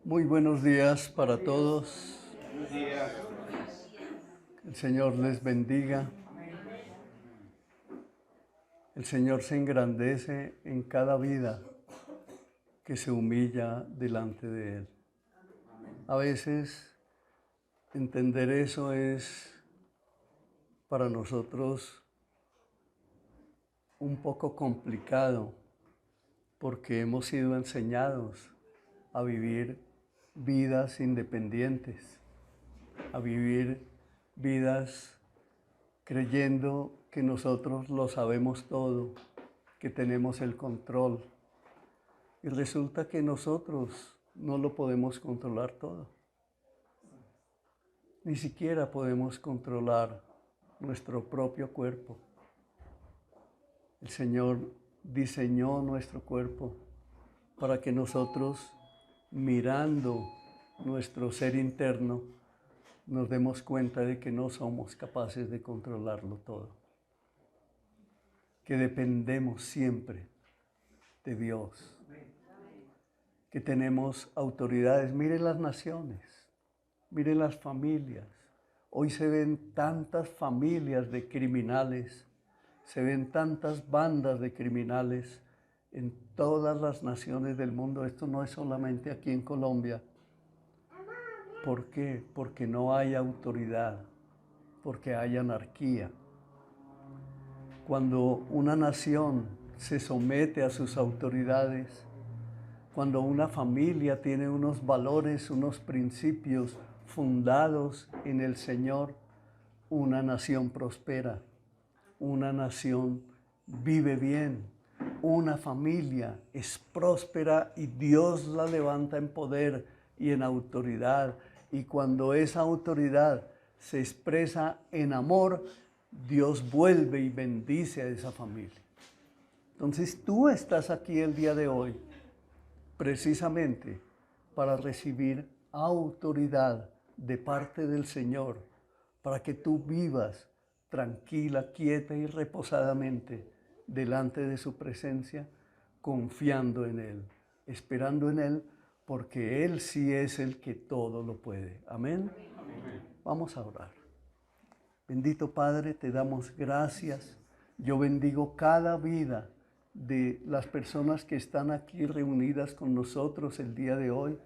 Muy buenos días para todos. Buenos días. Que el Señor les bendiga. El Señor se engrandece en cada vida que se humilla delante de Él. A veces entender eso es para nosotros un poco complicado porque hemos sido enseñados a vivir vidas independientes, a vivir vidas creyendo que nosotros lo sabemos todo, que tenemos el control. Y resulta que nosotros no lo podemos controlar todo. Ni siquiera podemos controlar nuestro propio cuerpo. El Señor diseñó nuestro cuerpo para que nosotros, mirando nuestro ser interno, nos demos cuenta de que no somos capaces de controlarlo todo, que dependemos siempre de Dios, que tenemos autoridades. Miren las naciones, miren las familias. Hoy se ven tantas familias de criminales, se ven tantas bandas de criminales en todas las naciones del mundo. Esto no es solamente aquí en Colombia. ¿Por qué? Porque no hay autoridad, porque hay anarquía. Cuando una nación se somete a sus autoridades, cuando una familia tiene unos valores, unos principios fundados en el Señor, una nación prospera, una nación vive bien, una familia es próspera y Dios la levanta en poder y en autoridad. Y cuando esa autoridad se expresa en amor, Dios vuelve y bendice a esa familia. Entonces tú estás aquí el día de hoy precisamente para recibir autoridad de parte del Señor, para que tú vivas tranquila, quieta y reposadamente delante de su presencia, confiando en Él, esperando en Él, porque Él sí es el que todo lo puede. Amén. Amén. Vamos a orar. Bendito Padre, te damos gracias. Yo bendigo cada vida de las personas que están aquí reunidas con nosotros el día de hoy.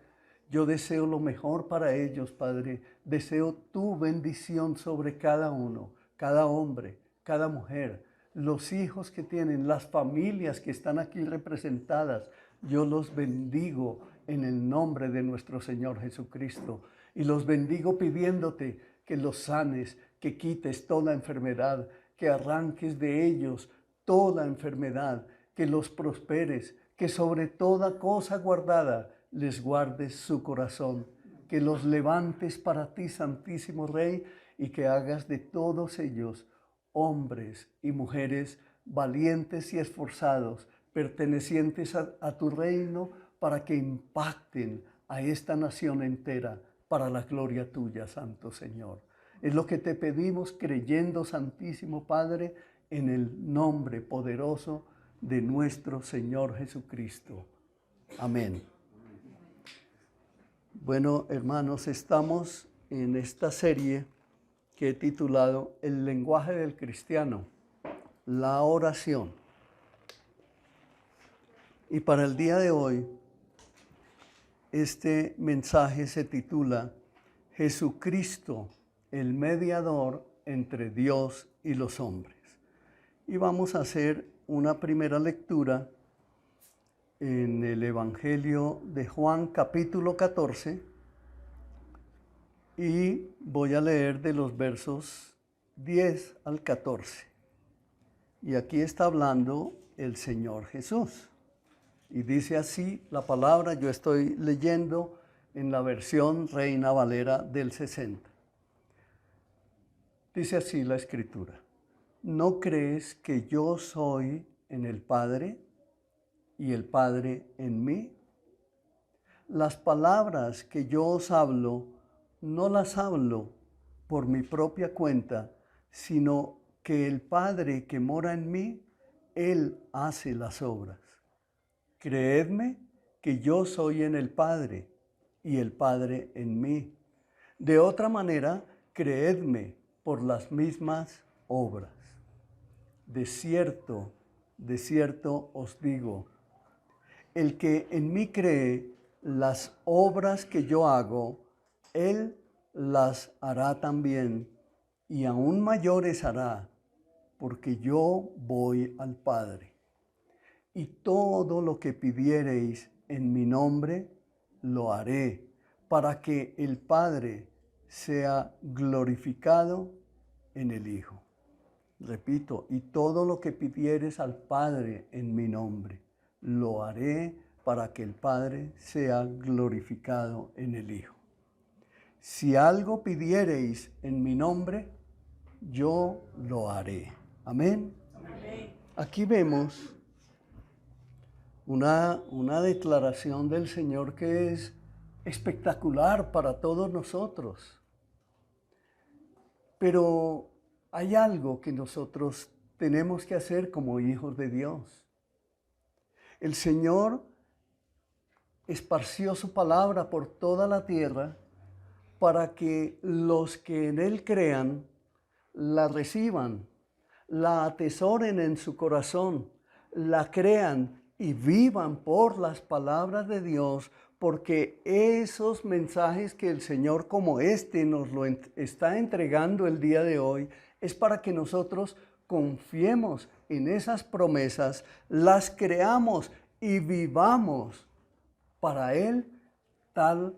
Yo deseo lo mejor para ellos, Padre. Deseo tu bendición sobre cada uno, cada hombre, cada mujer, los hijos que tienen, las familias que están aquí representadas. Yo los bendigo en el nombre de nuestro Señor Jesucristo. Y los bendigo pidiéndote que los sanes, que quites toda enfermedad, que arranques de ellos toda enfermedad, que los prosperes, que sobre toda cosa guardada les guardes su corazón, que los levantes para ti, Santísimo Rey, y que hagas de todos ellos hombres y mujeres valientes y esforzados, pertenecientes a tu reino, para que impacten a esta nación entera para la gloria tuya, Santo Señor. Es lo que te pedimos creyendo, Santísimo Padre, en el nombre poderoso de nuestro Señor Jesucristo. Amén. Bueno, hermanos, estamos en esta serie que he titulado El lenguaje del cristiano, la oración. Y para el día de hoy, este mensaje se titula Jesucristo, el mediador entre Dios y los hombres. Y vamos a hacer una primera lectura en el Evangelio de Juan, capítulo 14, y voy a leer de los versos 10 al 14. Y aquí está hablando el Señor Jesús. Y dice así la palabra, yo estoy leyendo en la versión Reina Valera del 60. Dice así la Escritura: ¿no crees que yo soy en el Padre y el Padre en mí? Las palabras que yo os hablo, no las hablo por mi propia cuenta, sino que el Padre que mora en mí, Él hace las obras. Creedme que yo soy en el Padre y el Padre en mí. De otra manera, creedme por las mismas obras. De cierto os digo, el que en mí cree, las obras que yo hago, él las hará también, y aún mayores hará, porque yo voy al Padre. Y todo lo que pidiereis en mi nombre, lo haré, para que el Padre sea glorificado en el Hijo. Repito, y todo lo que pidieres al Padre en mi nombre, lo haré para que el Padre sea glorificado en el Hijo. Si algo pidiereis en mi nombre, yo lo haré. Amén. Amén. Aquí vemos una declaración del Señor que es espectacular para todos nosotros. Pero hay algo que nosotros tenemos que hacer como hijos de Dios. El Señor esparció su palabra por toda la tierra para que los que en Él crean la reciban, la atesoren en su corazón, la crean y vivan por las palabras de Dios, porque esos mensajes que el Señor como este nos lo está entregando el día de hoy, es para que nosotros confiemos en esas promesas, las creamos y vivamos para Él tal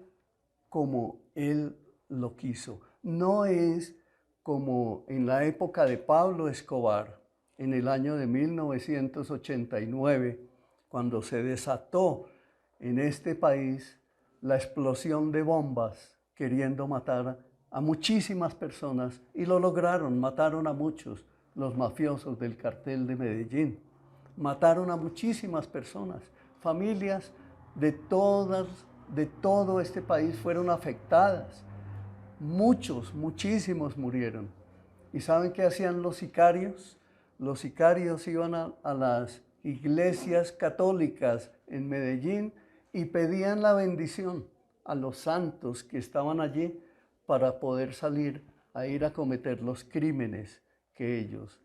como Él lo quiso. No es como en la época de Pablo Escobar, en el año de 1989, cuando se desató en este país la explosión de bombas queriendo matar a muchísimas personas, y lo lograron, mataron a muchos, los mafiosos del cartel de Medellín. Mataron a muchísimas personas, familias de todo este país fueron afectadas. Muchísimos murieron. ¿Y saben qué hacían los sicarios? Los sicarios iban a las iglesias católicas en Medellín y pedían la bendición a los santos que estaban allí para poder salir a ir a cometer los crímenes que ellos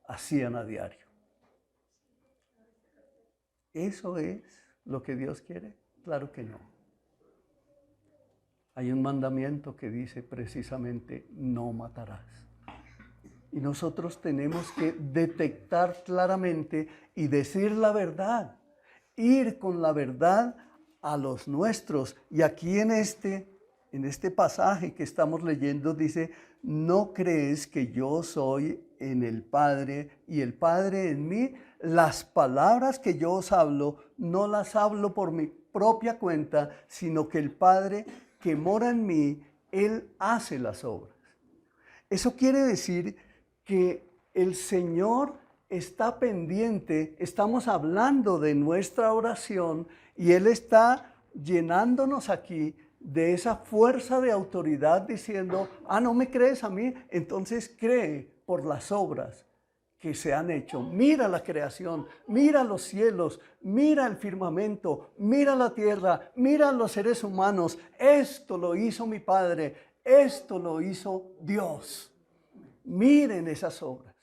hacían a diario. ¿Eso es lo que Dios quiere? Claro que no. Hay un mandamiento que dice precisamente, no matarás. Y nosotros tenemos que detectar claramente y decir la verdad, ir con la verdad a los nuestros. Y aquí en este pasaje que estamos leyendo dice, ¿no crees que yo soy en el Padre y el Padre en mí? Las palabras que yo os hablo, no las hablo por mi propia cuenta, sino que el Padre que mora en mí, Él hace las obras. Eso quiere decir que el Señor está pendiente, estamos hablando de nuestra oración y Él está llenándonos aquí de esa fuerza de autoridad diciendo, ¿no me crees a mí? Entonces cree por las obras que se han hecho. Mira la creación, mira los cielos, mira el firmamento, mira la tierra, mira los seres humanos. Esto lo hizo mi Padre, esto lo hizo Dios. Miren esas obras.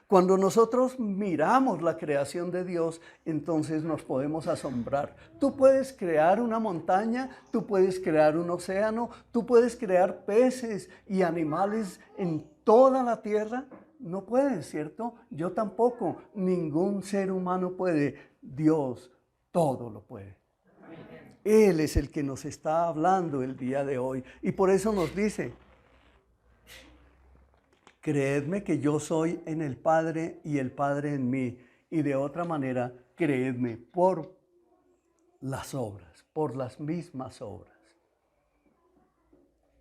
Cuando nosotros miramos la creación de Dios, entonces nos podemos asombrar. Tú puedes crear una montaña, tú puedes crear un océano, tú puedes crear peces y animales en toda la tierra. No puedes, ¿cierto? Yo tampoco. Ningún ser humano puede. Dios todo lo puede. Él es el que nos está hablando el día de hoy. Y por eso nos dice, creedme que yo soy en el Padre y el Padre en mí. Y de otra manera, creedme por las obras, por las mismas obras.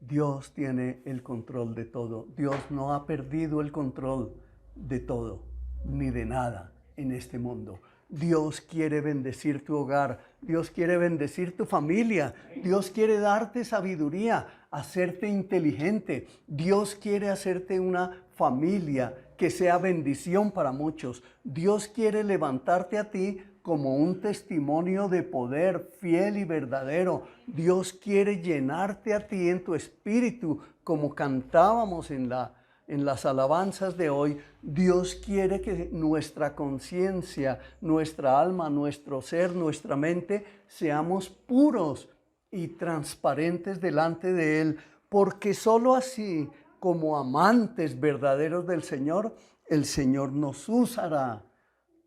Dios tiene el control de todo. Dios no ha perdido el control de todo, ni de nada en este mundo. Dios quiere bendecir tu hogar. Dios quiere bendecir tu familia. Dios quiere darte sabiduría, hacerte inteligente. Dios quiere hacerte una familia que sea bendición para muchos. Dios quiere levantarte a ti como un testimonio de poder fiel y verdadero. Dios quiere llenarte a ti en tu espíritu, como cantábamos en las alabanzas de hoy. Dios quiere que nuestra conciencia, nuestra alma, nuestro ser, nuestra mente, seamos puros y transparentes delante de Él, porque sólo así, como amantes verdaderos del Señor, el Señor nos usará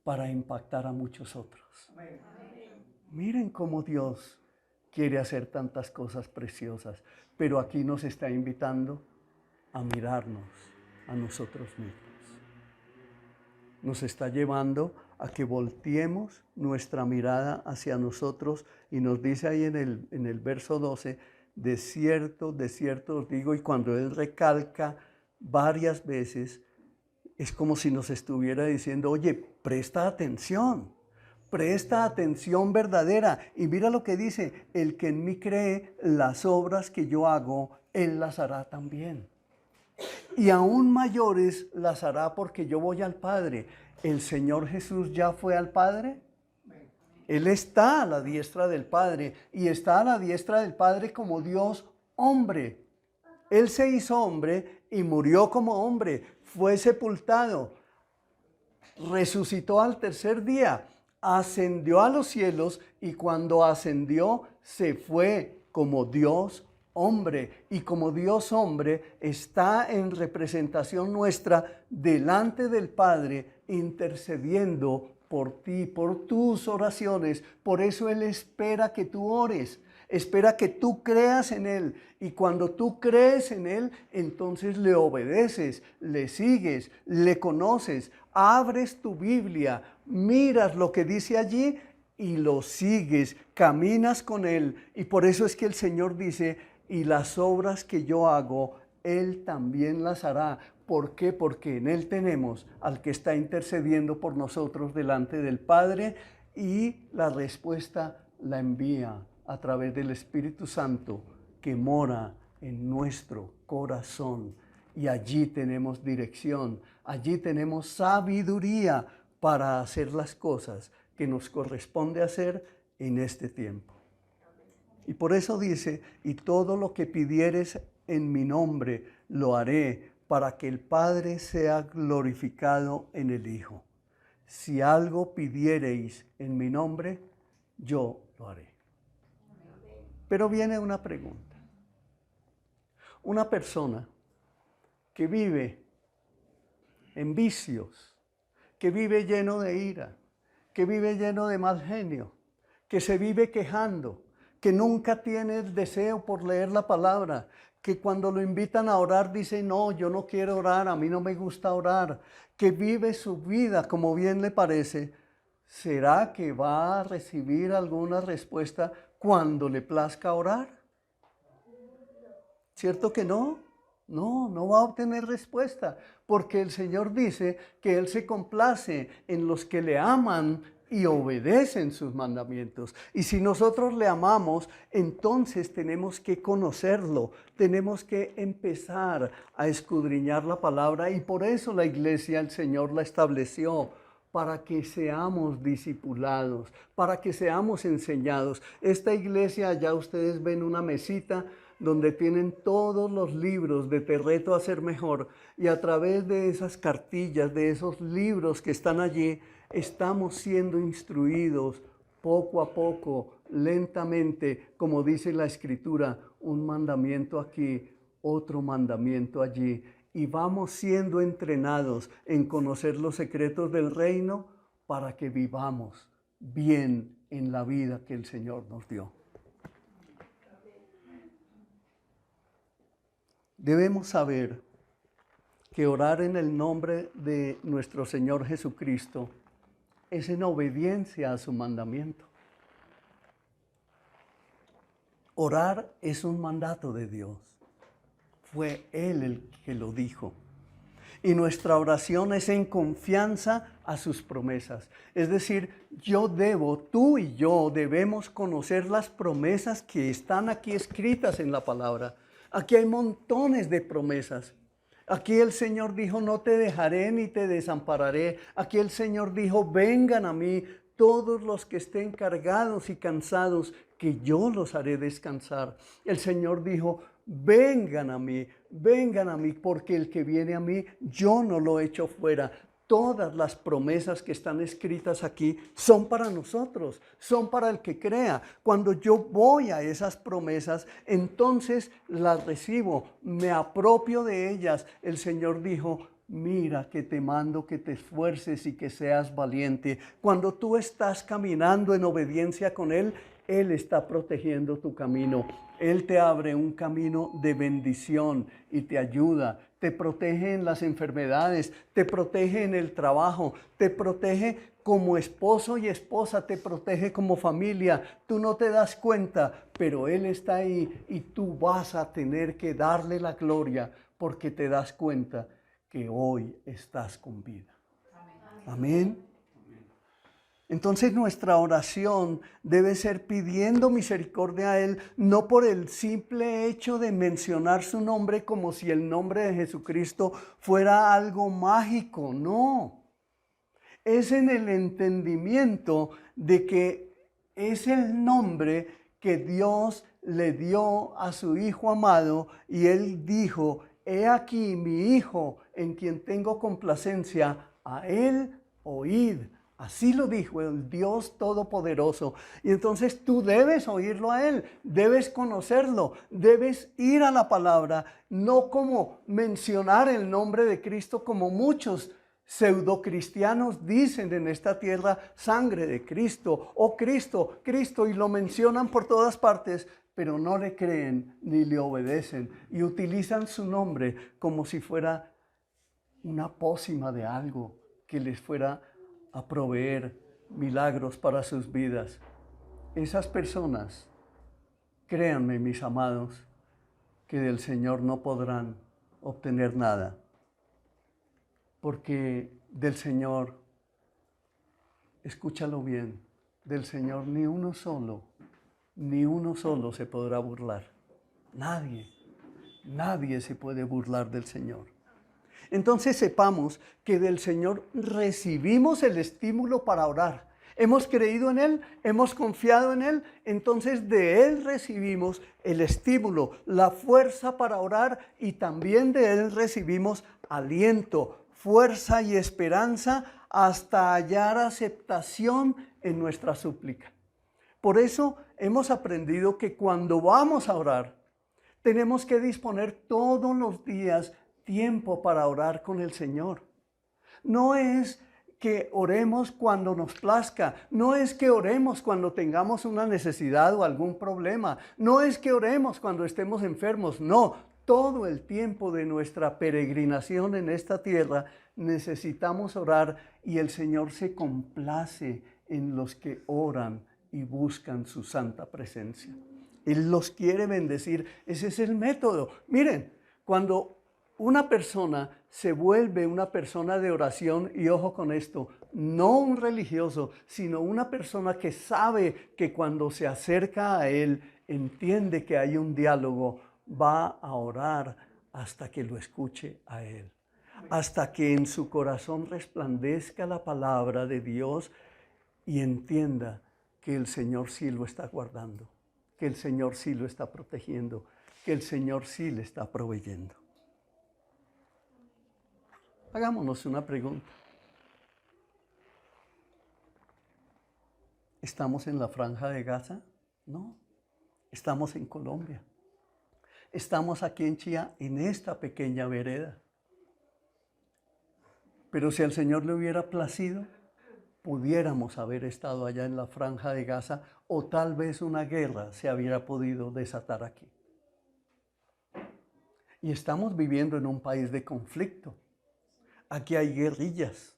para impactar a muchos otros. Amén. Miren cómo Dios quiere hacer tantas cosas preciosas, pero aquí nos está invitando a mirarnos a nosotros mismos. Nos está llevando a que volteemos nuestra mirada hacia nosotros y nos dice ahí en el verso 12, de cierto os digo, y cuando Él recalca varias veces, es como si nos estuviera diciendo, oye, presta atención verdadera. Y mira lo que dice, el que en mí cree, las obras que yo hago, Él las hará también. Y aún mayores las hará porque yo voy al Padre. ¿El Señor Jesús ya fue al Padre? Él está a la diestra del Padre y está a la diestra del Padre como Dios hombre. Él se hizo hombre y murió como hombre, fue sepultado, resucitó al tercer día, ascendió a los cielos y cuando ascendió se fue como Dios hombre. Y como Dios hombre está en representación nuestra delante del Padre, intercediendo por ti, por tus oraciones. Por eso Él espera que tú ores, espera que tú creas en Él. Y cuando tú crees en Él, entonces le obedeces, le sigues, le conoces, abres tu Biblia, miras lo que dice allí y lo sigues, caminas con Él. Y por eso es que el Señor dice, y las obras que yo hago, Él también las hará. ¿Por qué? Porque en Él tenemos al que está intercediendo por nosotros delante del Padre y la respuesta la envía a través del Espíritu Santo que mora en nuestro corazón. Y allí tenemos dirección, allí tenemos sabiduría para hacer las cosas que nos corresponde hacer en este tiempo. Y por eso dice, y todo lo que pidieres en mi nombre lo haré, para que el Padre sea glorificado en el Hijo. Si algo pidiereis en mi nombre, yo lo haré. Pero viene una pregunta. Una persona que vive en vicios, que vive lleno de ira, que vive lleno de mal genio, que se vive quejando, que nunca tiene el deseo por leer la palabra, que cuando lo invitan a orar dice, no, yo no quiero orar, a mí no me gusta orar, que vive su vida como bien le parece, ¿será que va a recibir alguna respuesta cuando le plazca orar? ¿Cierto que no? No va a obtener respuesta, porque el Señor dice que Él se complace en los que le aman y obedecen sus mandamientos. Y si nosotros le amamos, entonces tenemos que conocerlo, tenemos que empezar a escudriñar la palabra y por eso la iglesia el Señor la estableció, para que seamos discipulados, para que seamos enseñados. Esta iglesia, allá ustedes ven una mesita donde tienen todos los libros de Te reto a ser mejor y a través de esas cartillas, de esos libros que están allí, estamos siendo instruidos poco a poco, lentamente, como dice la Escritura, un mandamiento aquí, otro mandamiento allí. Y vamos siendo entrenados en conocer los secretos del reino para que vivamos bien en la vida que el Señor nos dio. Debemos saber que orar en el nombre de nuestro Señor Jesucristo es en obediencia a su mandamiento. Orar es un mandato de Dios. Fue Él el que lo dijo. Y nuestra oración es en confianza a sus promesas. Es decir, tú y yo debemos conocer las promesas que están aquí escritas en la palabra. Aquí hay montones de promesas. Aquí el Señor dijo, no te dejaré ni te desampararé. Aquí el Señor dijo, vengan a mí todos los que estén cargados y cansados, que yo los haré descansar. El Señor dijo, vengan a mí, porque el que viene a mí, yo no lo echo fuera. Todas las promesas que están escritas aquí son para nosotros, son para el que crea. Cuando yo voy a esas promesas, entonces las recibo, me apropio de ellas. El Señor dijo, mira que te mando que te esfuerces y que seas valiente. Cuando tú estás caminando en obediencia con Él, Él está protegiendo tu camino. Él te abre un camino de bendición y te ayuda. Te protege en las enfermedades, te protege en el trabajo, te protege como esposo y esposa, te protege como familia. Tú no te das cuenta, pero Él está ahí y tú vas a tener que darle la gloria porque te das cuenta que hoy estás con vida. Amén. Entonces nuestra oración debe ser pidiendo misericordia a Él, no por el simple hecho de mencionar su nombre como si el nombre de Jesucristo fuera algo mágico, no. Es en el entendimiento de que es el nombre que Dios le dio a su Hijo amado y Él dijo, he aquí mi Hijo en quien tengo complacencia, a Él oíd. Así lo dijo el Dios Todopoderoso. Y entonces tú debes oírlo a Él, debes conocerlo, debes ir a la palabra, no como mencionar el nombre de Cristo como muchos pseudocristianos dicen en esta tierra, sangre de Cristo, o Cristo, Cristo, y lo mencionan por todas partes, pero no le creen ni le obedecen y utilizan su nombre como si fuera una pócima de algo que les fuera a proveer milagros para sus vidas. Esas personas, créanme mis amados, que del Señor no podrán obtener nada, porque del Señor, escúchalo bien, del Señor ni uno solo se podrá burlar. Nadie se puede burlar del Señor. Entonces sepamos que del Señor recibimos el estímulo para orar. Hemos creído en Él, hemos confiado en Él, entonces de Él recibimos el estímulo, la fuerza para orar y también de Él recibimos aliento, fuerza y esperanza hasta hallar aceptación en nuestra súplica. Por eso hemos aprendido que cuando vamos a orar, tenemos que disponer todos los días tiempo para orar con el Señor. No es que oremos cuando nos plazca, no es que oremos cuando tengamos una necesidad o algún problema, no es que oremos cuando estemos enfermos, no, todo el tiempo de nuestra peregrinación en esta tierra necesitamos orar y el Señor se complace en los que oran y buscan su santa presencia. Él los quiere bendecir, ese es el método. Miren, cuando una persona se vuelve una persona de oración, y ojo con esto, no un religioso, sino una persona que sabe que cuando se acerca a Él, entiende que hay un diálogo, va a orar hasta que lo escuche a Él. Hasta que en su corazón resplandezca la palabra de Dios y entienda que el Señor sí lo está guardando, que el Señor sí lo está protegiendo, que el Señor sí le está proveyendo. Hagámonos una pregunta. ¿Estamos en la Franja de Gaza? No, estamos en Colombia. Estamos aquí en Chía, en esta pequeña vereda. Pero si al Señor le hubiera placido, pudiéramos haber estado allá en la Franja de Gaza o tal vez una guerra se hubiera podido desatar aquí. Y estamos viviendo en un país de conflicto. Aquí hay guerrillas,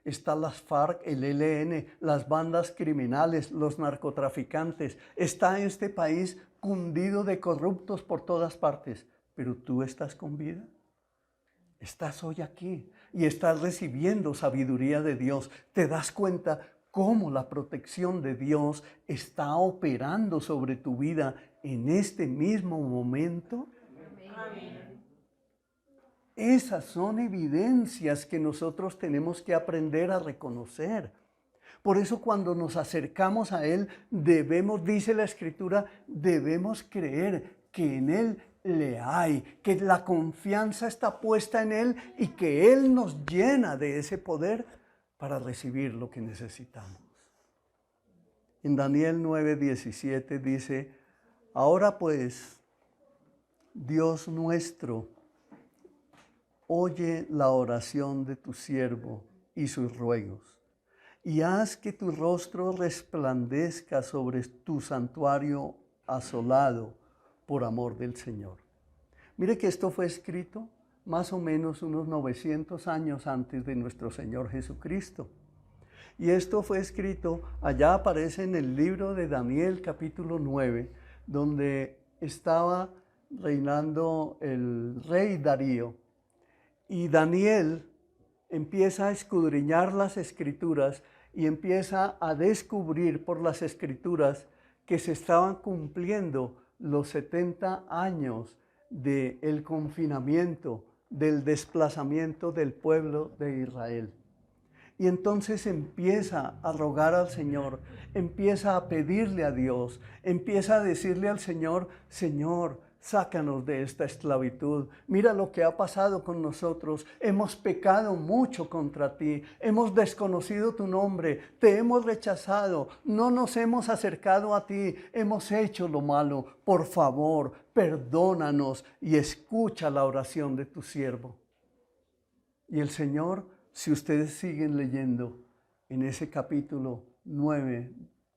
están las FARC, el ELN, las bandas criminales, los narcotraficantes. Está este país cundido de corruptos por todas partes. Pero tú estás con vida. Estás hoy aquí y estás recibiendo sabiduría de Dios. Te das cuenta cómo la protección de Dios está operando sobre tu vida en este mismo momento. Amén. Esas son evidencias que nosotros tenemos que aprender a reconocer. Por eso cuando nos acercamos a Él, debemos, dice la Escritura, debemos creer que en Él le hay, que la confianza está puesta en Él y que Él nos llena de ese poder para recibir lo que necesitamos. En Daniel 9:17 dice, ahora pues, Dios nuestro, oye la oración de tu siervo y sus ruegos, y haz que tu rostro resplandezca sobre tu santuario asolado por amor del Señor. Mire que esto fue escrito más o menos unos 900 años antes de nuestro Señor Jesucristo. Y esto fue escrito, allá aparece en el libro de Daniel capítulo 9, donde estaba reinando el rey Darío. Y Daniel empieza a escudriñar las Escrituras y empieza a descubrir por las Escrituras que se estaban cumpliendo los 70 años del confinamiento, del desplazamiento del pueblo de Israel. Y entonces empieza a rogar al Señor, empieza a pedirle a Dios, empieza a decirle al Señor, Señor, sácanos de esta esclavitud. Mira lo que ha pasado con nosotros. Hemos pecado mucho contra ti. Hemos desconocido tu nombre. Te hemos rechazado. No nos hemos acercado a ti. Hemos hecho lo malo. Por favor, perdónanos y escucha la oración de tu siervo. Y el Señor, si ustedes siguen leyendo en ese capítulo 9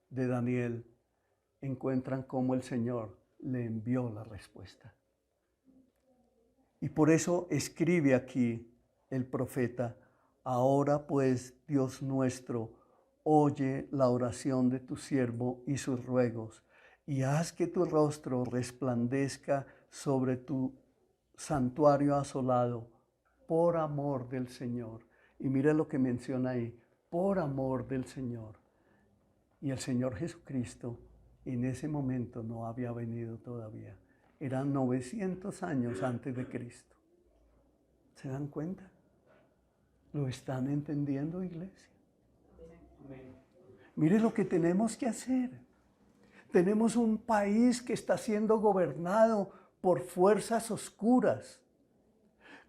de Daniel, encuentran cómo el Señor le envió la respuesta. Y por eso escribe aquí el profeta, ahora pues, Dios nuestro, oye la oración de tu siervo y sus ruegos, y haz que tu rostro resplandezca sobre tu santuario asolado, por amor del Señor. Y mira lo que menciona ahí, por amor del Señor. Y el Señor Jesucristo en ese momento no había venido todavía. Eran 900 años antes de Cristo. ¿Se dan cuenta? ¿Lo están entendiendo, iglesia? Mire lo que tenemos que hacer. Tenemos un país que está siendo gobernado por fuerzas oscuras.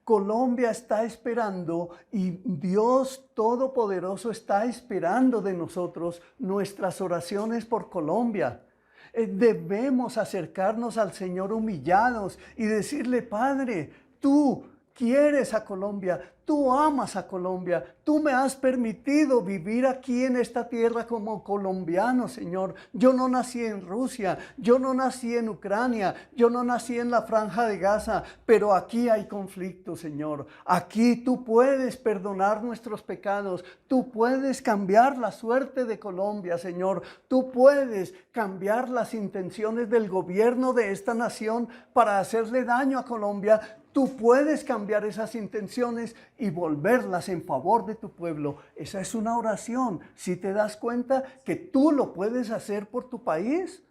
Colombia está esperando y Dios Todopoderoso está esperando de nosotros nuestras oraciones por Colombia. Debemos acercarnos al Señor humillados y decirle, Padre, tú quieres a Colombia, tú amas a Colombia, tú me has permitido vivir aquí en esta tierra como colombiano, Señor. Yo no nací en Rusia, yo no nací en Ucrania, yo no nací en la Franja de Gaza, pero aquí hay conflicto, Señor. Aquí tú puedes perdonar nuestros pecados, tú puedes cambiar la suerte de Colombia, Señor. Tú puedes cambiar las intenciones del gobierno de esta nación para hacerle daño a Colombia. Tú puedes cambiar esas intenciones y volverlas en favor de tu pueblo. Esa es una oración. Si te das cuenta que tú lo puedes hacer por tu país.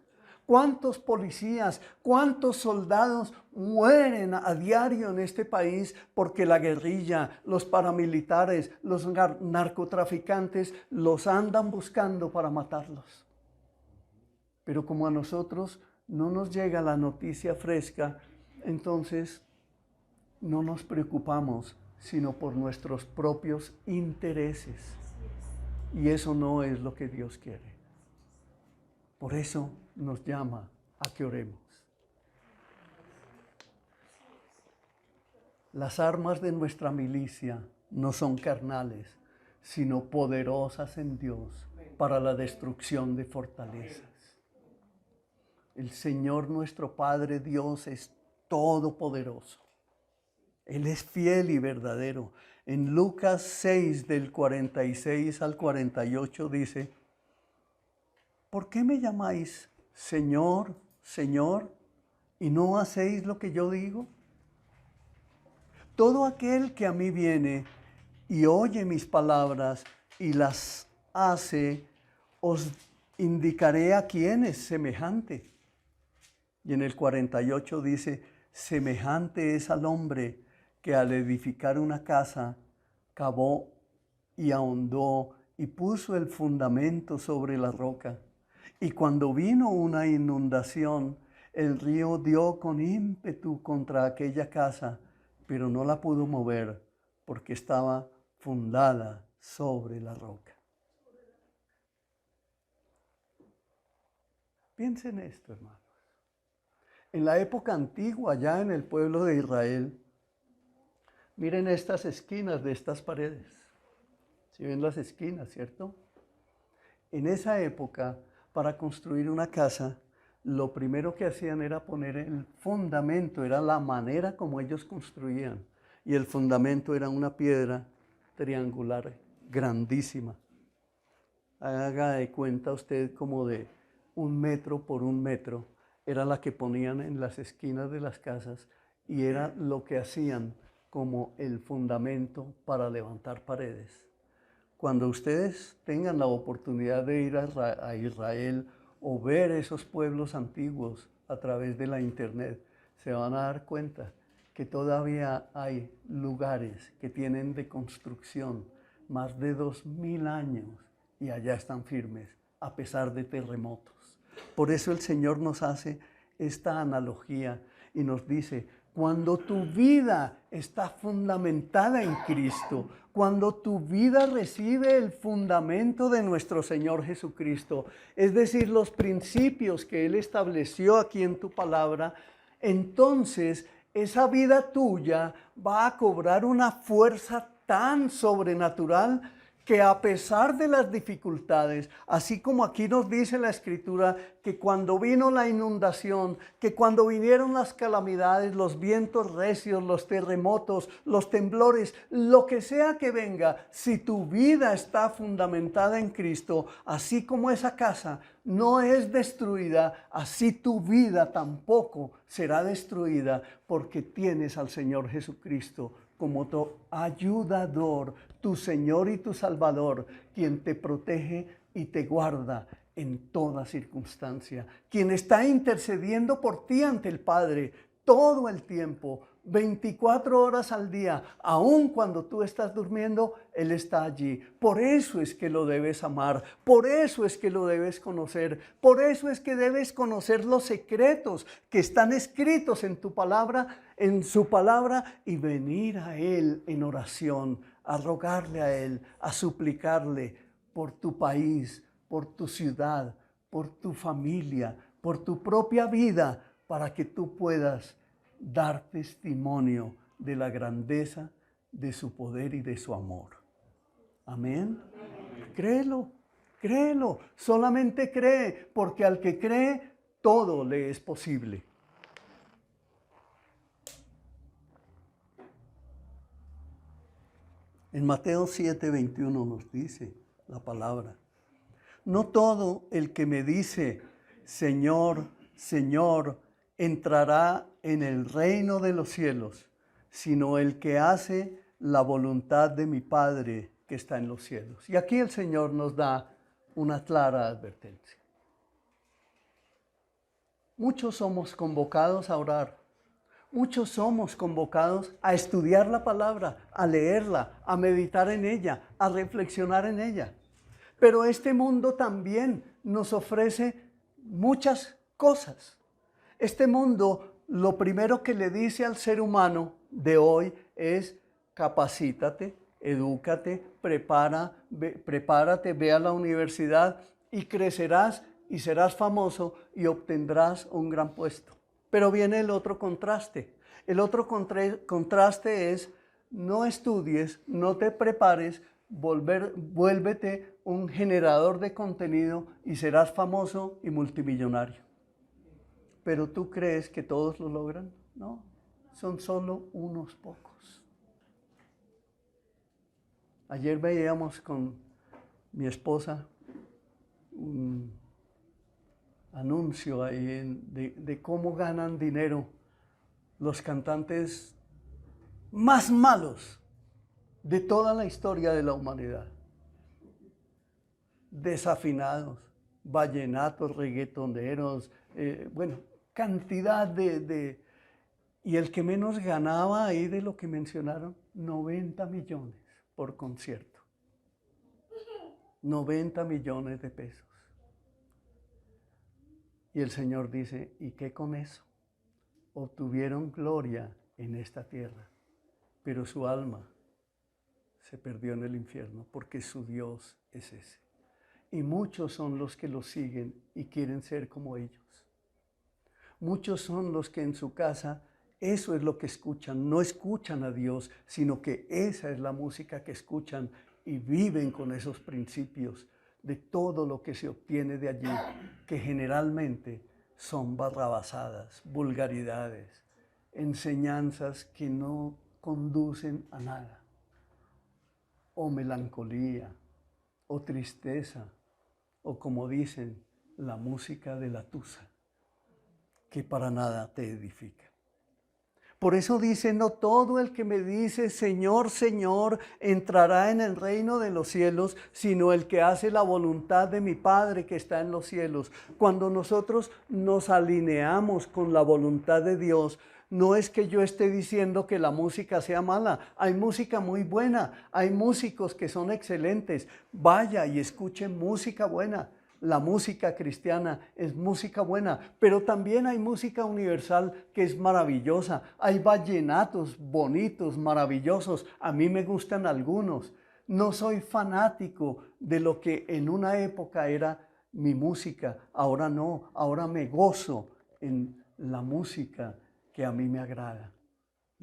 ¿Cuántos policías, cuántos soldados mueren a diario en este país porque la guerrilla, los paramilitares, los narcotraficantes los andan buscando para matarlos? Pero como a nosotros no nos llega la noticia fresca, entonces no nos preocupamos sino por nuestros propios intereses. Y eso no es lo que Dios quiere. Por eso nos llama a que oremos. Las armas de nuestra milicia no son carnales, sino poderosas en Dios para la destrucción de fortalezas. El Señor nuestro Padre Dios es todopoderoso. Él es fiel y verdadero. En Lucas 6, del 46 al 48 dice, ¿por qué me llamáis Señor, Señor, y no hacéis lo que yo digo? Todo aquel que a mí viene y oye mis palabras y las hace, os indicaré a quién es semejante. Y en el 48 dice, semejante es al hombre que al edificar una casa cavó y ahondó y puso el fundamento sobre la roca. Y cuando vino una inundación, el río dio con ímpetu contra aquella casa, pero no la pudo mover porque estaba fundada sobre la roca. Piensen en esto, hermanos. En la época antigua, ya en el pueblo de Israel, miren estas esquinas de estas paredes. ¿Sí ven las esquinas, cierto? En esa época, para construir una casa, lo primero que hacían era poner el fundamento, era la manera como ellos construían. Y el fundamento era una piedra triangular grandísima. Haga de cuenta usted como de 1 metro por 1 metro. Era la que ponían en las esquinas de las casas y era lo que hacían como el fundamento para levantar paredes. Cuando ustedes tengan la oportunidad de ir a Israel o ver esos pueblos antiguos a través de la internet, se van a dar cuenta que todavía hay lugares que tienen de construcción más de 2000 años y allá están firmes a pesar de terremotos. Por eso el Señor nos hace esta analogía y nos dice, cuando tu vida está fundamentada en Cristo, cuando tu vida recibe el fundamento de nuestro Señor Jesucristo, es decir, los principios que Él estableció aquí en tu palabra, entonces esa vida tuya va a cobrar una fuerza tan sobrenatural que a pesar de las dificultades, así como aquí nos dice la Escritura, que cuando vino la inundación, que cuando vinieron las calamidades, los vientos recios, los terremotos, los temblores, lo que sea que venga, si tu vida está fundamentada en Cristo, así como esa casa no es destruida, así tu vida tampoco será destruida, porque tienes al Señor Jesucristo como tu ayudador, tu Señor y tu Salvador, quien te protege y te guarda en toda circunstancia, quien está intercediendo por ti ante el Padre todo el tiempo, 24 horas al día, aun cuando tú estás durmiendo, Él está allí. Por eso es que lo debes amar, por eso es que lo debes conocer, por eso es que debes conocer los secretos que están escritos en tu palabra, en su palabra, y venir a Él en oración, a rogarle a Él, a suplicarle por tu país, por tu ciudad, por tu familia, por tu propia vida, para que tú puedas dar testimonio de la grandeza de su poder y de su amor. Amén. Créelo, créelo, solamente cree, porque al que cree, todo le es posible. En Mateo 7:21 nos dice la palabra: no todo el que me dice, Señor, Señor, entrará en el reino de los cielos, sino el que hace la voluntad de mi Padre que está en los cielos. Y aquí el Señor nos da una clara advertencia. Muchos somos convocados a orar. Muchos somos convocados a estudiar la palabra, a leerla, a meditar en ella, a reflexionar en ella. Pero este mundo también nos ofrece muchas cosas. Este mundo, lo primero que le dice al ser humano de hoy es: capacítate, edúcate, prepárate, ve a la universidad y crecerás y serás famoso y obtendrás un gran puesto. Pero viene el otro contraste. El otro contraste es: no estudies, no te prepares, vuélvete un generador de contenido y serás famoso y multimillonario. ¿Pero tú crees que todos lo logran? No, son solo unos pocos. Ayer veíamos con mi esposa un anuncio ahí de cómo ganan dinero los cantantes más malos de toda la historia de la humanidad. Desafinados, vallenatos, reggaetoneros, cantidad de Y el que menos ganaba ahí de lo que mencionaron, 90 millones por concierto. 90 millones de pesos. Y el Señor dice, ¿y qué con eso? Obtuvieron gloria en esta tierra, pero su alma se perdió en el infierno porque su Dios es ese. Y muchos son los que lo siguen y quieren ser como ellos. Muchos son los que en su casa eso es lo que escuchan, no escuchan a Dios, sino que esa es la música que escuchan y viven con esos principios de todo lo que se obtiene de allí, que generalmente son barrabasadas, vulgaridades, enseñanzas que no conducen a nada, o melancolía, o tristeza, o como dicen, la música de la tusa, que para nada te edifica. Por eso dice, no todo el que me dice, Señor, Señor, entrará en el reino de los cielos, sino el que hace la voluntad de mi Padre que está en los cielos. Cuando nosotros nos alineamos con la voluntad de Dios, no es que yo esté diciendo que la música sea mala. Hay música muy buena, hay músicos que son excelentes. Vaya y escuche música buena. La música cristiana es música buena, pero también hay música universal que es maravillosa. Hay vallenatos bonitos, maravillosos. A mí me gustan algunos. No soy fanático de lo que en una época era mi música. Ahora no, ahora me gozo en la música que a mí me agrada.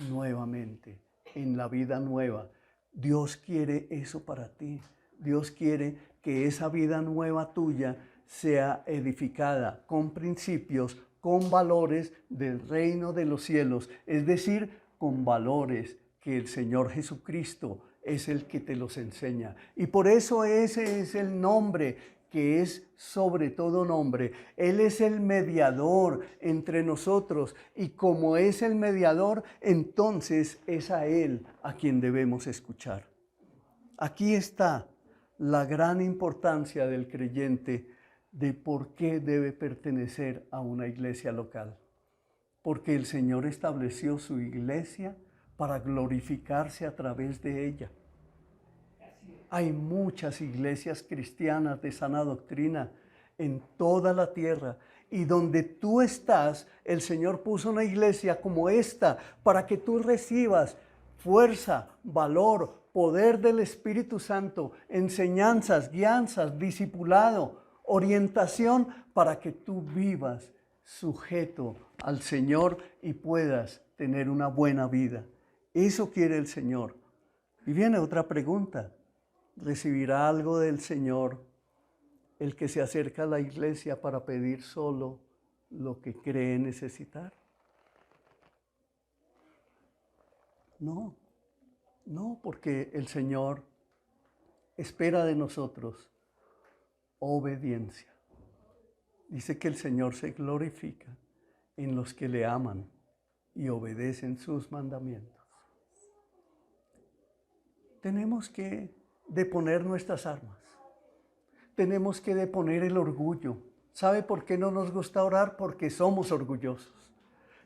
Nuevamente, en la vida nueva. Dios quiere eso para ti. Dios quiere que esa vida nueva tuya sea edificada con principios, con valores del reino de los cielos, es decir, con valores que el Señor Jesucristo es el que te los enseña. Y por eso ese es el nombre que es sobre todo nombre. Él es el mediador entre nosotros y como es el mediador, entonces es a Él a quien debemos escuchar. Aquí está la gran importancia del creyente de por qué debe pertenecer a una iglesia local. Porque el Señor estableció su iglesia para glorificarse a través de ella. Hay muchas iglesias cristianas de sana doctrina en toda la tierra. Y donde tú estás, el Señor puso una iglesia como esta para que tú recibas fuerza, valor, poder del Espíritu Santo, enseñanzas, guianzas, discipulado, orientación para que tú vivas sujeto al Señor y puedas tener una buena vida. Eso quiere el Señor. Y viene otra pregunta. ¿Recibirá algo del Señor el que se acerca a la iglesia para pedir solo lo que cree necesitar? No. No, porque el Señor espera de nosotros obediencia. Dice que el Señor se glorifica en los que le aman y obedecen sus mandamientos. Tenemos que deponer nuestras armas. Tenemos que deponer el orgullo. ¿Sabe por qué no nos gusta orar? Porque somos orgullosos.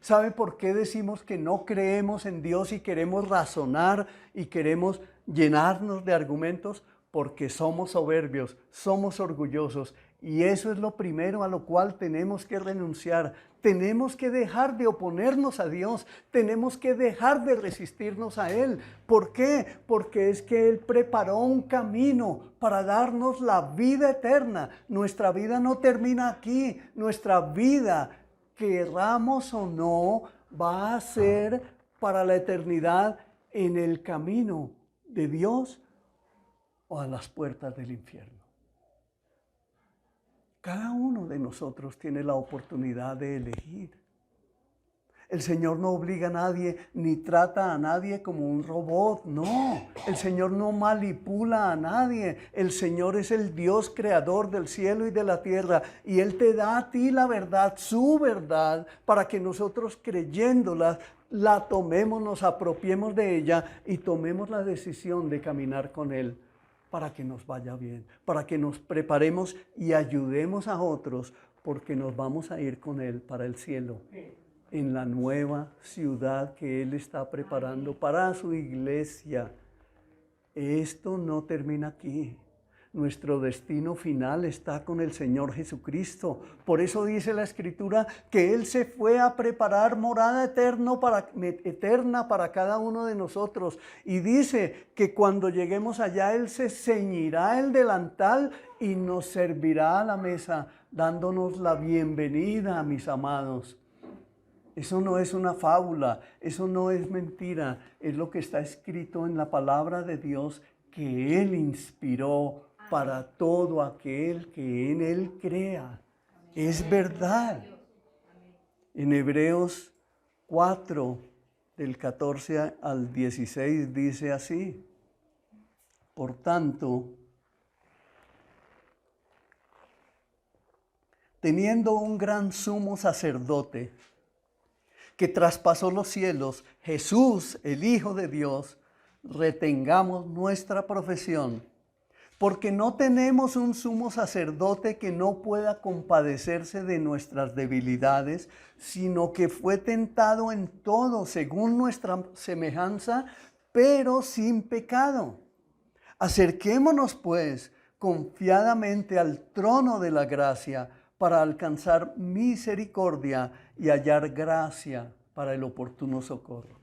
¿Sabe por qué decimos que no creemos en Dios y queremos razonar y queremos llenarnos de argumentos? Porque somos soberbios, somos orgullosos. Y eso es lo primero a lo cual tenemos que renunciar. Tenemos que dejar de oponernos a Dios. Tenemos que dejar de resistirnos a Él. ¿Por qué? Porque es que Él preparó un camino para darnos la vida eterna. Nuestra vida no termina aquí. Nuestra vida, querramos o no, va a ser para la eternidad en el camino de Dios o a las puertas del infierno. Cada uno de nosotros tiene la oportunidad de elegir. El Señor no obliga a nadie ni trata a nadie como un robot. No, el Señor no manipula a nadie. El Señor es el Dios creador del cielo y de la tierra. Y Él te da a ti la verdad, su verdad, para que nosotros creyéndola, la tomemos, nos apropiemos de ella y tomemos la decisión de caminar con Él para que nos vaya bien, para que nos preparemos y ayudemos a otros porque nos vamos a ir con Él para el cielo. en la nueva ciudad que Él está preparando para su iglesia. Esto no termina aquí. Nuestro destino final está con el Señor Jesucristo. Por eso dice la Escritura que Él se fue a preparar morada eterna para cada uno de nosotros. Y dice que cuando lleguemos allá, Él se ceñirá el delantal y nos servirá a la mesa, dándonos la bienvenida, mis amados. Eso no es una fábula, eso no es mentira, es lo que está escrito en la palabra de Dios que Él inspiró para todo aquel que en Él crea. Es verdad. En Hebreos 4, del 14 al 16, dice así: por tanto, teniendo un gran sumo sacerdote que traspasó los cielos, Jesús, el Hijo de Dios, retengamos nuestra profesión, porque no tenemos un sumo sacerdote que no pueda compadecerse de nuestras debilidades, sino que fue tentado en todo según nuestra semejanza, pero sin pecado. Acerquémonos, pues, confiadamente al trono de la gracia para alcanzar misericordia y hallar gracia para el oportuno socorro.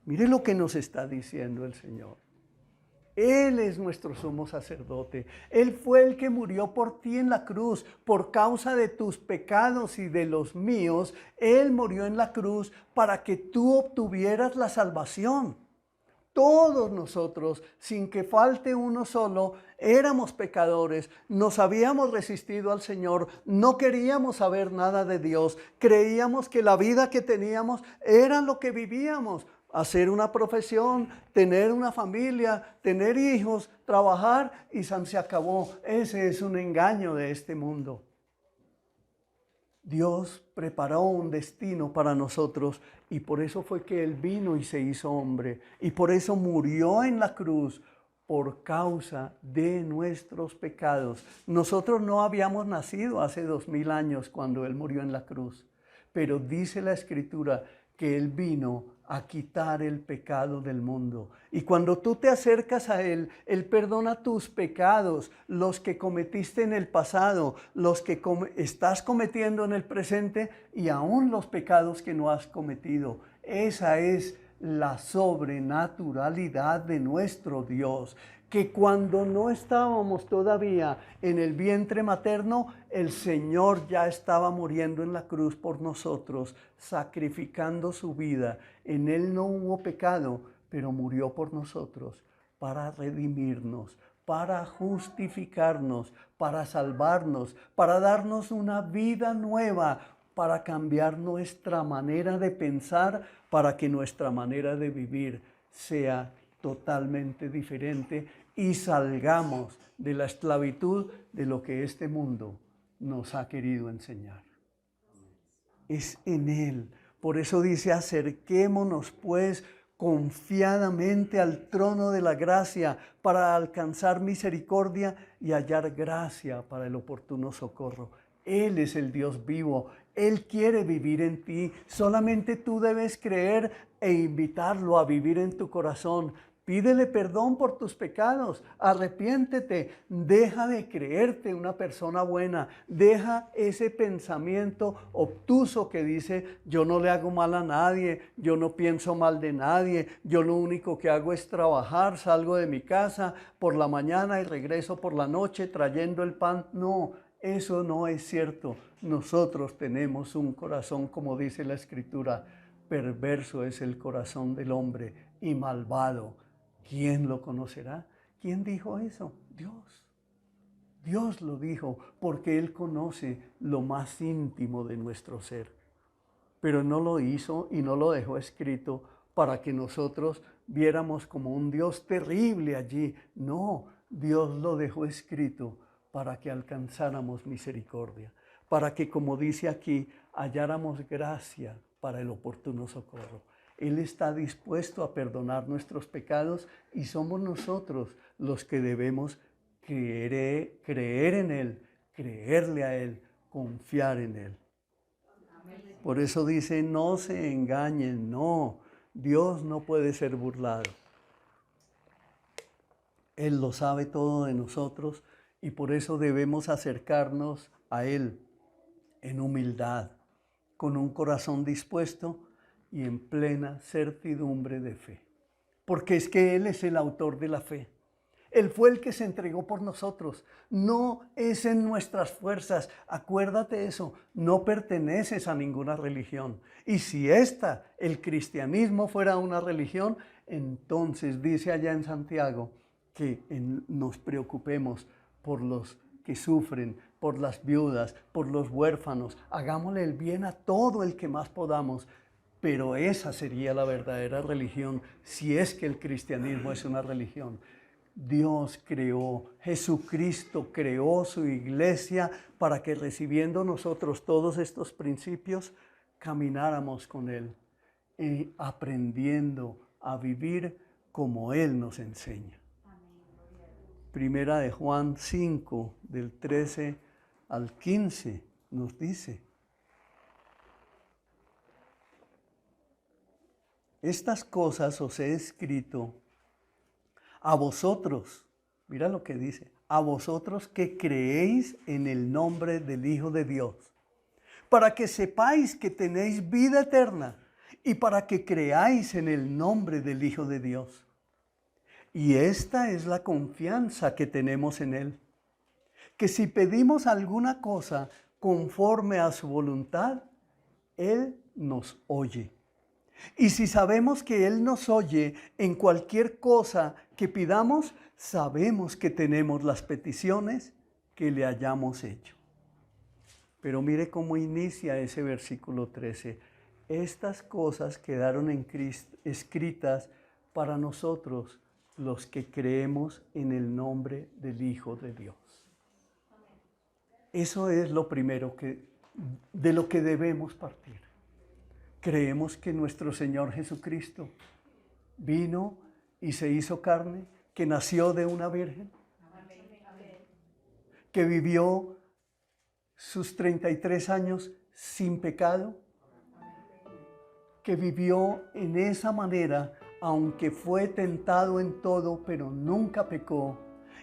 Mire lo que nos está diciendo el Señor. Él es nuestro sumo sacerdote. Él fue el que murió por ti en la cruz, por causa de tus pecados y de los míos. Él murió en la cruz para que tú obtuvieras la salvación. Todos nosotros, sin que falte uno solo, éramos pecadores, nos habíamos resistido al Señor, no queríamos saber nada de Dios, creíamos que la vida que teníamos era lo que vivíamos, hacer una profesión, tener una familia, tener hijos, trabajar y se acabó. Ese es un engaño de este mundo. Dios preparó un destino para nosotros y por eso fue que Él vino y se hizo hombre. Y por eso murió en la cruz por causa de nuestros pecados. Nosotros no habíamos nacido hace 2000 años cuando Él murió en la cruz. Pero dice la Escritura que Él vino a quitar el pecado del mundo. Y cuando tú te acercas a Él, Él perdona tus pecados, los que cometiste en el pasado, los que estás cometiendo en el presente y aún los pecados que no has cometido. Esa es la sobrenaturalidad de nuestro Dios, que cuando no estábamos todavía en el vientre materno, el Señor ya estaba muriendo en la cruz por nosotros, sacrificando su vida. En Él no hubo pecado, pero murió por nosotros para redimirnos, para justificarnos, para salvarnos, para darnos una vida nueva, para cambiar nuestra manera de pensar, para que nuestra manera de vivir sea totalmente diferente y salgamos de la esclavitud de lo que este mundo nos ha querido enseñar. Es en Él. Por eso dice, acerquémonos pues confiadamente al trono de la gracia para alcanzar misericordia y hallar gracia para el oportuno socorro. Él es el Dios vivo. Él quiere vivir en ti. Solamente tú debes creer e invitarlo a vivir en tu corazón. Pídele perdón por tus pecados, arrepiéntete, deja de creerte una persona buena, deja ese pensamiento obtuso que dice, yo no le hago mal a nadie, yo no pienso mal de nadie, yo lo único que hago es trabajar, salgo de mi casa por la mañana y regreso por la noche trayendo el pan. No, eso no es cierto. Nosotros tenemos un corazón, como dice la Escritura, perverso es el corazón del hombre y malvado. ¿Quién lo conocerá? ¿Quién dijo eso? Dios. Dios lo dijo porque Él conoce lo más íntimo de nuestro ser. Pero no lo hizo y no lo dejó escrito para que nosotros viéramos como un Dios terrible allí. No, Dios lo dejó escrito para que alcanzáramos misericordia, para que, como dice aquí, halláramos gracia para el oportuno socorro. Él está dispuesto a perdonar nuestros pecados y somos nosotros los que debemos creer en Él, creerle a Él, confiar en Él. Amén. Por eso dice, no se engañen, no, Dios no puede ser burlado. Él lo sabe todo de nosotros y por eso debemos acercarnos a Él en humildad, con un corazón dispuesto y en plena certidumbre de fe. Porque es que Él es el autor de la fe. Él fue el que se entregó por nosotros. No es en nuestras fuerzas. Acuérdate eso. No perteneces a ninguna religión. Y si el cristianismo, fuera una religión, entonces dice allá en Santiago que nos preocupemos por los que sufren, por las viudas, por los huérfanos. Hagámosle el bien a todo el que más podamos. Pero esa sería la verdadera religión, si es que el cristianismo es una religión. Dios creó, Jesucristo creó su iglesia para que recibiendo nosotros todos estos principios, camináramos con Él y aprendiendo a vivir como Él nos enseña. Primera de Juan 5, del 13 al 15, nos dice: estas cosas os he escrito a vosotros, mira lo que dice, a vosotros que creéis en el nombre del Hijo de Dios, para que sepáis que tenéis vida eterna y para que creáis en el nombre del Hijo de Dios. Y esta es la confianza que tenemos en Él, que si pedimos alguna cosa conforme a su voluntad, Él nos oye. Y si sabemos que Él nos oye en cualquier cosa que pidamos, sabemos que tenemos las peticiones que le hayamos hecho. Pero mire cómo inicia ese versículo 13. Estas cosas quedaron escritas para nosotros, los que creemos en el nombre del Hijo de Dios. Eso es lo primero de lo que debemos partir. Creemos que nuestro Señor Jesucristo vino y se hizo carne, que nació de una virgen, que vivió sus 33 años sin pecado, que vivió en esa manera, aunque fue tentado en todo, pero nunca pecó,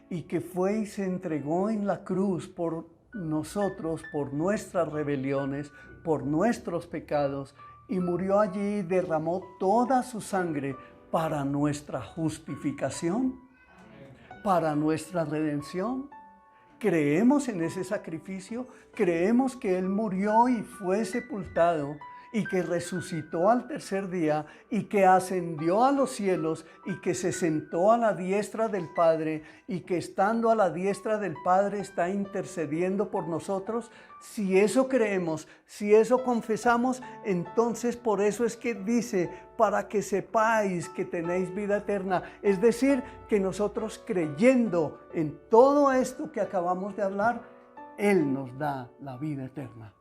y que fue y se entregó en la cruz por nosotros, por nuestras rebeliones, por nuestros pecados, y murió allí y derramó toda su sangre para nuestra justificación, para nuestra redención. Creemos en ese sacrificio, creemos que Él murió y fue sepultado y que resucitó al tercer día y que ascendió a los cielos y que se sentó a la diestra del Padre y que estando a la diestra del Padre está intercediendo por nosotros. Si eso creemos, si eso confesamos, entonces por eso es que dice, para que sepáis que tenéis vida eterna. Es decir, que nosotros creyendo en todo esto que acabamos de hablar, Él nos da la vida eterna.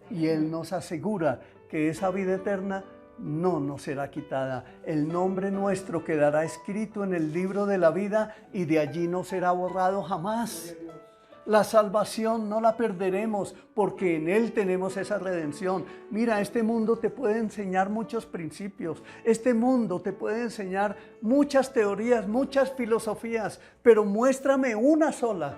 Y Él nos asegura que esa vida eterna no nos será quitada. El nombre nuestro quedará escrito en el libro de la vida y de allí no será borrado jamás. La salvación no la perderemos porque en Él tenemos esa redención. Mira, este mundo te puede enseñar muchos principios. Este mundo te puede enseñar muchas teorías, muchas filosofías, pero muéstrame una sola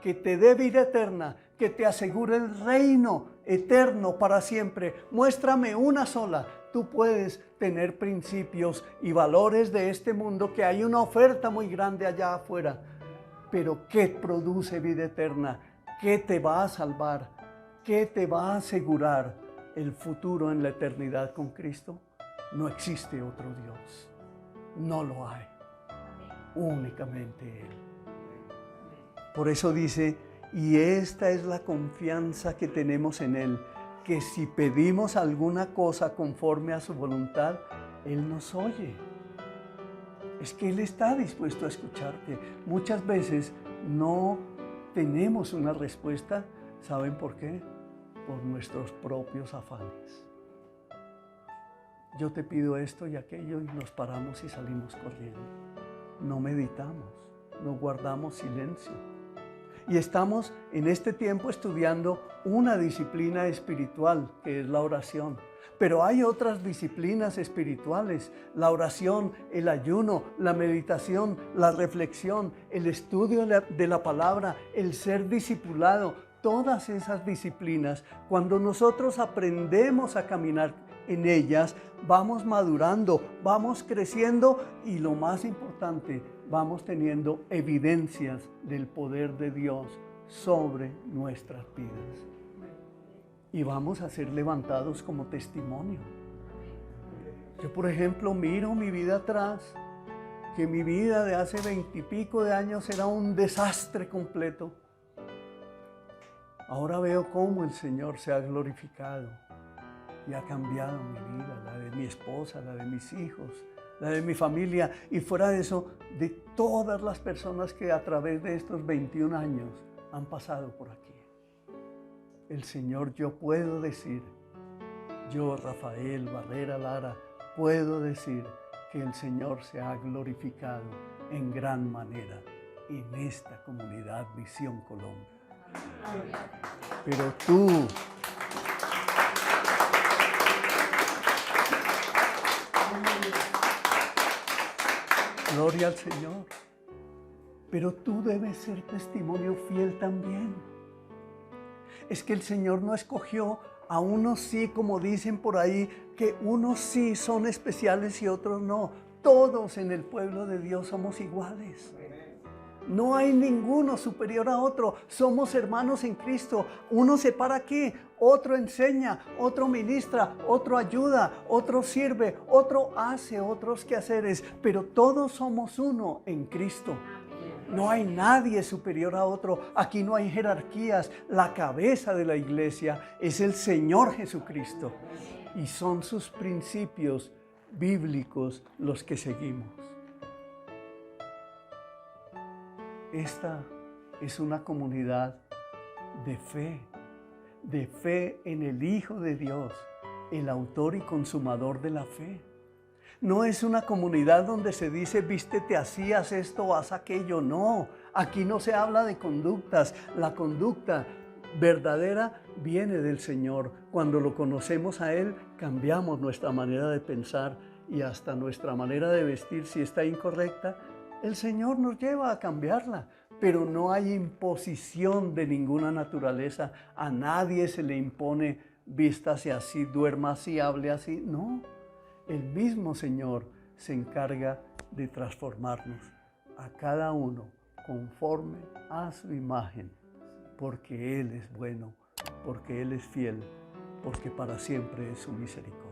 que te dé vida eterna, que te asegure el reino eterno para siempre. Muéstrame una sola. Tú puedes tener principios y valores de este mundo, que hay una oferta muy grande allá afuera. Pero ¿qué produce vida eterna? ¿Qué te va a salvar? ¿Qué te va a asegurar el futuro en la eternidad con Cristo? No existe otro Dios. No lo hay. Únicamente Él. Por eso dice, y esta es la confianza que tenemos en Él, que si pedimos alguna cosa conforme a su voluntad, Él nos oye. Es que Él está dispuesto a escucharte. Muchas veces no tenemos una respuesta. ¿Saben por qué? Por nuestros propios afanes. Yo te pido esto y aquello y nos paramos y salimos corriendo. No meditamos, no guardamos silencio. Y estamos en este tiempo estudiando una disciplina espiritual, que es la oración. Pero hay otras disciplinas espirituales: la oración, el ayuno, la meditación, la reflexión, el estudio de la palabra, el ser discipulado. Todas esas disciplinas, cuando nosotros aprendemos a caminar en ellas, vamos madurando, vamos creciendo y, lo más importante, vamos teniendo evidencias del poder de Dios sobre nuestras vidas. Y vamos a ser levantados como testimonio. Yo, por ejemplo, miro mi vida atrás, que mi vida de hace 20 y pico de años era un desastre completo. Ahora veo cómo el Señor se ha glorificado y ha cambiado mi vida, la de mi esposa, la de mis hijos, la de mi familia, y fuera de eso, de todas las personas que a través de estos 21 años han pasado por aquí. El Señor, yo puedo decir, yo, Rafael Barrera Lara, puedo decir que el Señor se ha glorificado en gran manera en esta comunidad Visión Colombia. Pero tú, gloria al Señor, pero tú debes ser testimonio fiel también. Es que el Señor no escogió a unos sí, como dicen por ahí, que unos sí son especiales y otros no. Todos en el pueblo de Dios somos iguales. No hay ninguno superior a otro. Somos hermanos en Cristo. Uno se para aquí, otro enseña, otro ministra, otro ayuda, otro sirve, otro hace otros quehaceres, pero todos somos uno en Cristo. No hay nadie superior a otro. Aquí no hay jerarquías. La cabeza de la iglesia es el Señor Jesucristo. Y son sus principios bíblicos los que seguimos. Esta es una comunidad de fe en el Hijo de Dios, el autor y consumador de la fe. No es una comunidad donde se dice, vístete así, haz esto, haz aquello. No, aquí no se habla de conductas. La conducta verdadera viene del Señor. Cuando lo conocemos a Él, cambiamos nuestra manera de pensar y hasta nuestra manera de vestir. Si está incorrecta, el Señor nos lleva a cambiarla. Pero no hay imposición de ninguna naturaleza. A nadie se le impone, vístase así, duerma así, hable así. No. El mismo Señor se encarga de transformarnos a cada uno conforme a su imagen, porque Él es bueno, porque Él es fiel, porque para siempre es su misericordia.